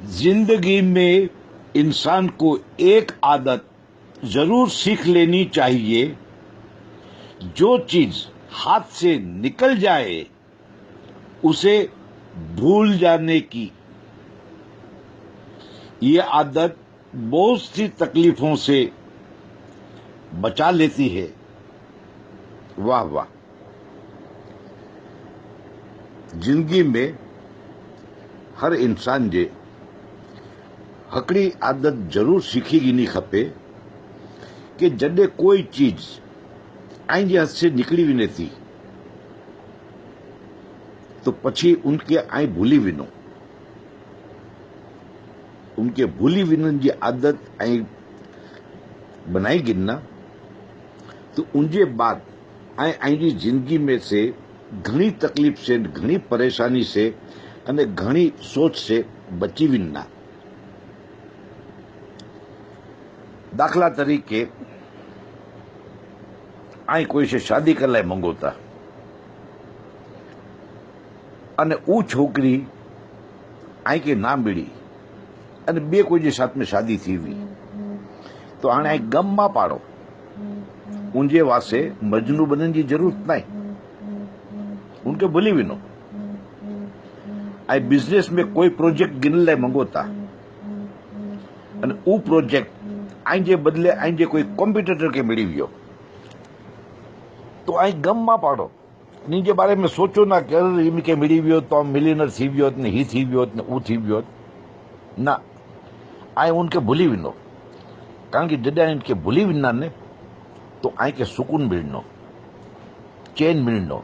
जिंदगी में इंसान को एक आदत जरूर सीख लेनी चाहिए। जो चीज हाथ से निकल जाए उसे भूल जाने की। ये आदत बहुत सी तकलीफों से बचा लेती है। वाह वाह। जिंदगी में हर इंसान जे हकड़ी आदत जरूर सीखी गिनी खपे कि जडे कोई चीज आई जे हथ से निकली भी थी तो पछी उनके आई भूली विनो। उनके भूली विनन जी आदत आई बनाई गिनना तो उनके बाद आई जी जिंदगी में से घनी तकलीफ से, घनी परेशानी से अने घनी सोच से बची विनना। दाखला तरीके आई कोई से शादी कर लाए मंगोता अने ऊ छोकरी आई के ना मिली अने बे कोई जे साथ में शादी थी हुई तो आने आई गम मा पाड़ो। उनजे वास्ते मजनू बनने की जरूरत नहीं। उनके भूली विनो। आई बिजनेस में कोई प्रोजेक्ट गिन ले मंगोता अने ऊ प्रोजेक्ट आई जे बदले आई जे कोई कॉम्पिटिटर के मिली वियो तो आई गम मा पाड़ो। नीजे बारे में सोचो ना कि अरे इनके मिली वियो तो मिलियनर थी वियो ने ही थी वियो ने ऊ थी वियो ना। आई उनके भूली विनो कारण कि जडे इनके भूली विना ने तो आई के सुकून मिलनो, चैन मिलनो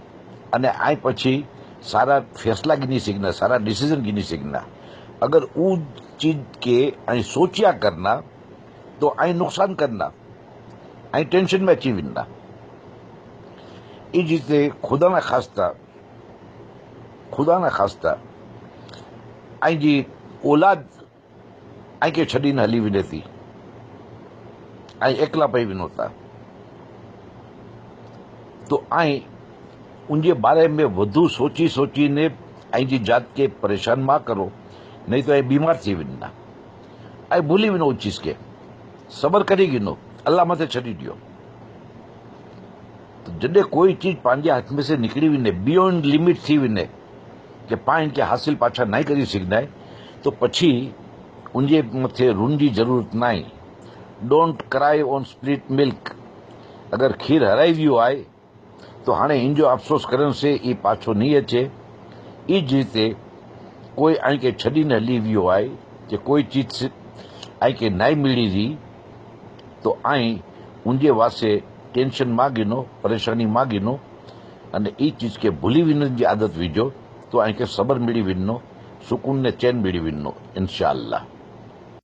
अने आई पछी सारा फैसला गिनी सीखना, सारा डिसीजन गिनी सीखना। अगर ऊ चीज के आई सोचिया करना तो आई नुकसान करना, आई टेंशन में अची विना। ई जीते खुदा ना खास्ता आई जी औलाद आई के छड़ी न हली विने थी। आई एकला पई विनोता तो आई उनके बारे में वधु सोची ने आई जी जात के परेशान मा करो, नहीं तो आई बीमार थी विना। आई भूली विनो चीज के सबर करी गिनो, अल्लाह मथे छड़ी दियो। तो जडे कोई चीज पांजे हाथ में से निकली विने, बियॉन्ड लिमिट थी विने कि पाण के हासिल पाछा नहीं करी सीखना है तो पछी उनके मथे रुन की जरूरत नहीं। Don't cry on split milk. अगर खीर हराई वियो आए तो हाणे इंजो अफसोस करण से ई पाछो नहीं अचे। ई ज रीते कोई आई के छड़ी न हली वियो आए कि कोई चीज आई के नाई मिली रही तो आई उनके वास्ते टेंशन मा गिनो, परेशानी मा गिनो अने ई चीज के भूली विनन की आदत विझो तो आई के सबर मिली विनो, सुकून ने चैन मिली विनो इंशाअल्लाह।